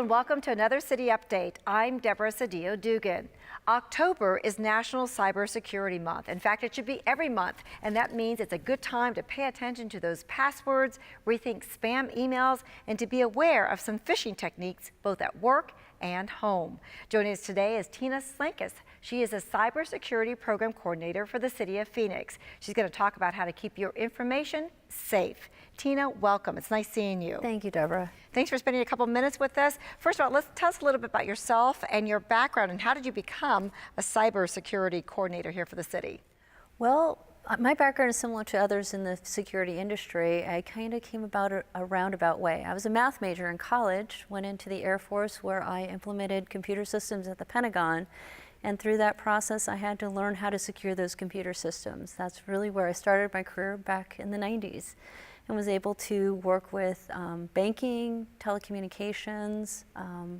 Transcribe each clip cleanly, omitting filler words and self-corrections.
and welcome to another City Update. I'm Deborah Cedillo-Dugan. October is National Cybersecurity Month. In fact, it should be every month, and that means it's a good time to pay attention to those passwords, rethink spam emails, and to be aware of some phishing techniques both at work and home. Joining us today is Tina Slankus. She is a cybersecurity program coordinator for the City of Phoenix. She's going to talk about how to keep your information safe. Tina, welcome. It's nice seeing you. Thank you, Deborah. Thanks for spending a couple minutes with us. First of all, let's tell us a little bit about yourself and your background, and how did you become a cybersecurity coordinator here for the city? Well, my background is similar to others in the security industry. I kind of came about a roundabout way. I was a math major in college, went into the Air Force where I implemented computer systems at the Pentagon. And through that process, I had to learn how to secure those computer systems. That's really where I started my career back in the 90s, and was able to work with banking, telecommunications,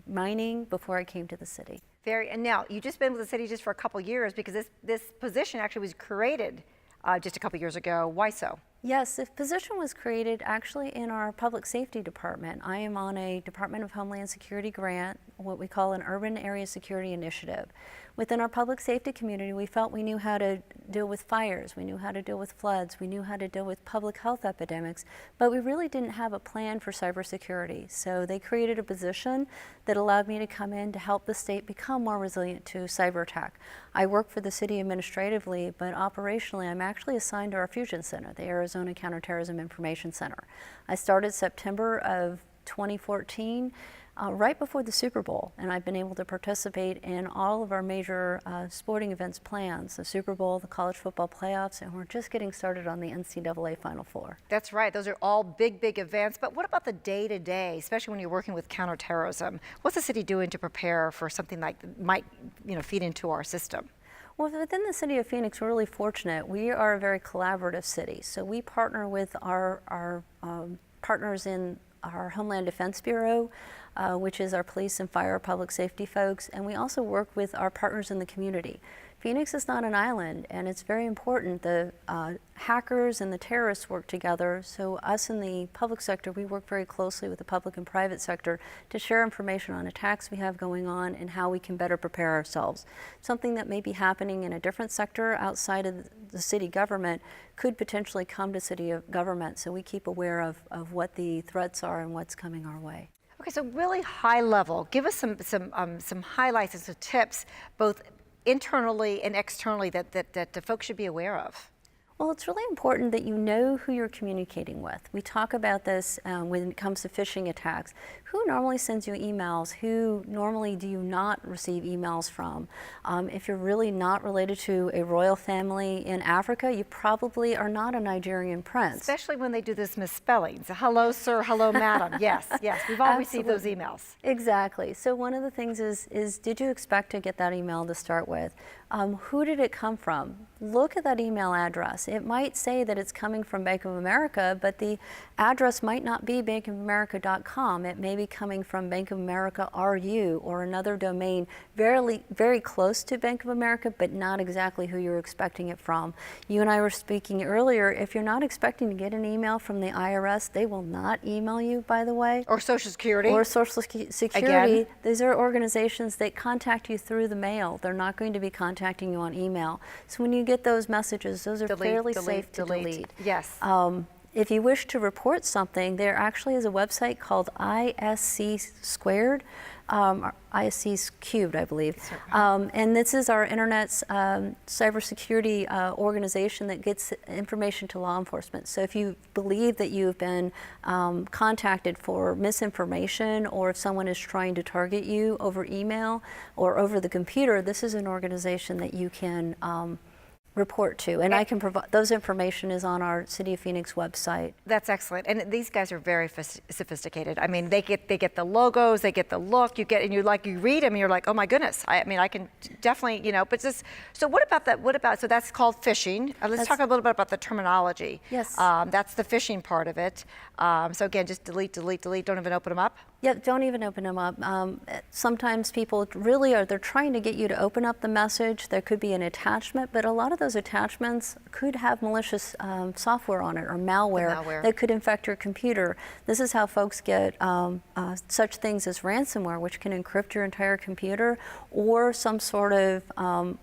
mining before I came to the city. And now, you've just been with the city just for a couple years, because this position actually was created just a couple years ago. Why so? Yes, this position was created actually in our public safety department. I am on a Department of Homeland Security grant, what we call an Urban Area Security Initiative. Within our public safety community, we felt we knew how to deal with fires, we knew how to deal with floods, we knew how to deal with public health epidemics, but we really didn't have a plan for cybersecurity. So they created a position that allowed me to come in to help the state become more resilient to cyber attack. I work for the city administratively, but operationally I'm actually assigned to our Fusion Center, the Arizona Counterterrorism Information Center. I started September of 2014, right before the Super Bowl, and I've been able to participate in all of our major sporting events plans, the Super Bowl, the college football playoffs, and we're just getting started on the NCAA Final Four. That's right, those are all big events, but what about the day-to-day, especially when you're working with counterterrorism? What's the city doing to prepare for something like that might feed into our system? Well, within the City of Phoenix, we're really fortunate. We are a very collaborative city, so we partner with our partners in our Homeland Defense Bureau, which is our police and fire public safety folks, and we also work with our partners in the community. Phoenix is not an island, and it's very important. The hackers and the terrorists work together, so us in the public sector, we work very closely with the public and private sector to share information on attacks we have going on and how we can better prepare ourselves. Something that may be happening in a different sector outside of the city government could potentially come to city government, so we keep aware of what the threats are and what's coming our way. Okay, so really high level, give us some highlights and some tips, both internally and externally, that the folks should be aware of. Well, it's really important that you know who you're communicating with. We talk about this when it comes to phishing attacks. Who normally sends you emails? Who normally do you not receive emails from? If you're really not related to a royal family in Africa, you probably are not a Nigerian prince. Especially when they do this misspellings. Hello, sir, hello, madam. Yes, we've all received those emails. Exactly. So one of the things is did you expect to get that email to start with? Who did it come from? Look at that email address. It might say that it's coming from Bank of America, but the address might not be bankofamerica.com. It may be coming from Bank of America RU or another domain very close to Bank of America, but not exactly who you're expecting it from. You and I were speaking earlier, if you're not expecting to get an email from the IRS, they will not email you, by the way. Or Social Security. Or Social Security. Again. These are organizations that contact you through the mail. They're not going to be contacting you on email. So when you get those messages, those are fairly safe to delete. Yes. If you wish to report something, there actually is a website called ISC Squared, ISC Cubed, I believe. And this is our internet's cybersecurity organization that gets information to law enforcement. So if you believe that you've been contacted for misinformation, or if someone is trying to target you over email or over the computer, this is an organization that you can report to, and I can provide those. Information is on our City of Phoenix website. That's excellent, and these guys are very sophisticated. I mean, they get the logos, they get the look. You read them, and you're like, oh my goodness. I mean, I can definitely, but just so what about that? What about so that's called phishing? Let's talk a little bit about the terminology. Yes. That's the phishing part of it. So again, just delete. Don't even open them up. Yep, don't even open them up. Sometimes people really they're trying to get you to open up the message. There could be an attachment, but a lot of those those attachments could have malicious software on it or malware that could infect your computer. This is how folks get such things as ransomware, which can encrypt your entire computer, or some sort of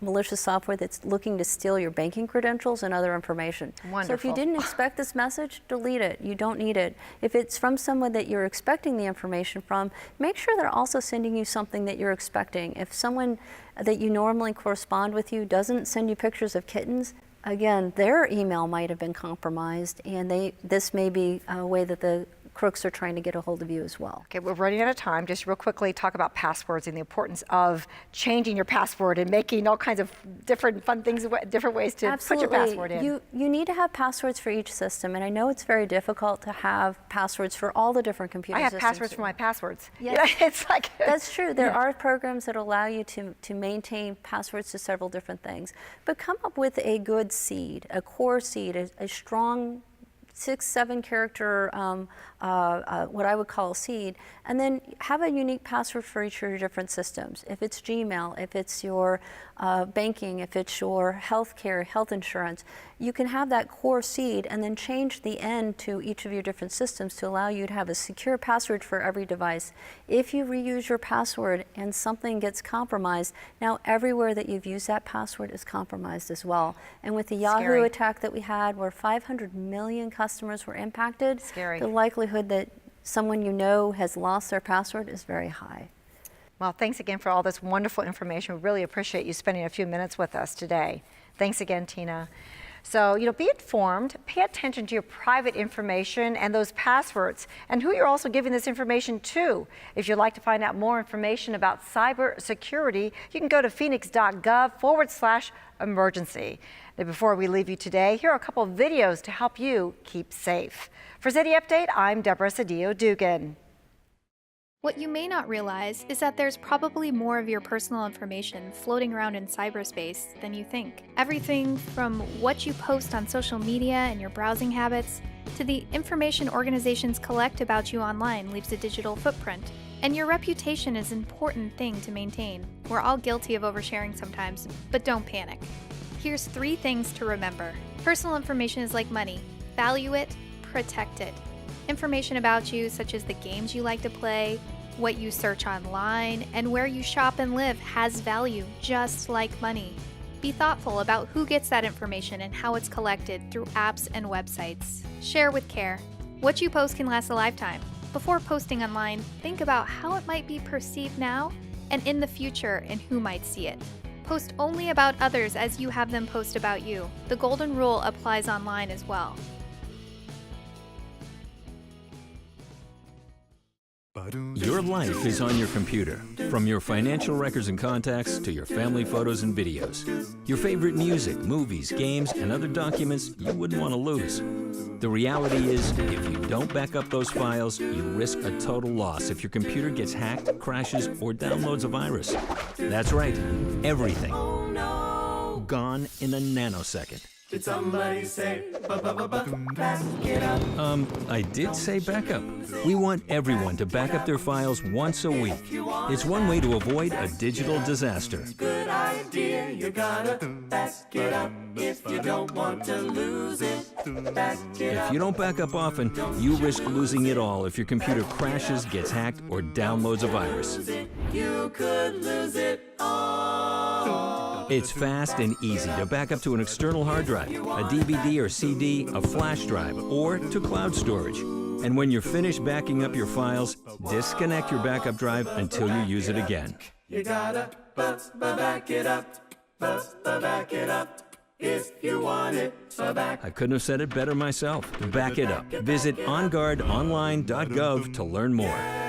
malicious software that's looking to steal your banking credentials and other information. Wonderful. So if you didn't expect this message, delete it. You don't need it. If it's from someone that you're expecting the information from, make sure they're also sending you something that you're expecting. If someone that you normally correspond with you doesn't send you pictures of kittens, again, their email might have been compromised, and this may be a way that the crooks are trying to get a hold of you as well. Okay, we're running out of time. Just real quickly, talk about passwords and the importance of changing your password and making all kinds of different fun things, different ways to put your password in. You need to have passwords for each system, and I know it's very difficult to have passwords for all the different computer systems. I have passwords for my passwords. Yes. It's like that's true. There are programs that allow you to maintain passwords to several different things, but come up with a good seed, a core seed, a strong 6-7 character, what I would call a seed, and then have a unique password for each of your different systems. If it's Gmail, if it's your banking, if it's your healthcare, health insurance, you can have that core seed and then change the end to each of your different systems to allow you to have a secure password for every device. If you reuse your password and something gets compromised, now everywhere that you've used that password is compromised as well. And with the Yahoo attack that we had, where 500 million customers were impacted, the likelihood that someone you know has lost their password is very high. Well, thanks again for all this wonderful information. We really appreciate you spending a few minutes with us today. Thanks again, Tina. So, be informed, pay attention to your private information and those passwords and who you're also giving this information to. If you'd like to find out more information about cybersecurity, you can go to phoenix.gov/emergency. Now, before we leave you today, here are a couple of videos to help you keep safe. For City Update, I'm Deborah Cedillo-Dugan. What you may not realize is that there's probably more of your personal information floating around in cyberspace than you think. Everything from what you post on social media and your browsing habits, to the information organizations collect about you online leaves a digital footprint. And your reputation is an important thing to maintain. We're all guilty of oversharing sometimes, but don't panic. Here's 3 things to remember. Personal information is like money. Value it, protect it. Information about you, such as the games you like to play, what you search online, and where you shop and live has value, just like money. Be thoughtful about who gets that information and how it's collected through apps and websites. Share with care. What you post can last a lifetime. Before posting online, think about how it might be perceived now and in the future and who might see it. Post only about others as you have them post about you. The golden rule applies online as well. Your life is on your computer, from your financial records and contacts to your family photos and videos. Your favorite music, movies, games, and other documents you wouldn't want to lose. The reality is, if you don't back up those files, you risk a total loss if your computer gets hacked, crashes, or downloads a virus. That's right, everything. Gone in a nanosecond. Did somebody say, back it up? I did say backup. We want everyone to back up their files once a week. It's one way to avoid a digital disaster. Good idea, you gotta back it up. If you don't want to lose it, back it up. If you don't back up often, you risk losing it all if your computer crashes, gets hacked, or downloads a virus. You could lose it all. It's fast and easy to back up to an external hard drive, a DVD or CD, a flash drive, or to cloud storage. And when you're finished backing up your files, disconnect your backup drive until you use it again. You gotta back it up, back it up. If you want it, back. I couldn't have said it better myself. Back it up. Visit onguardonline.gov to learn more.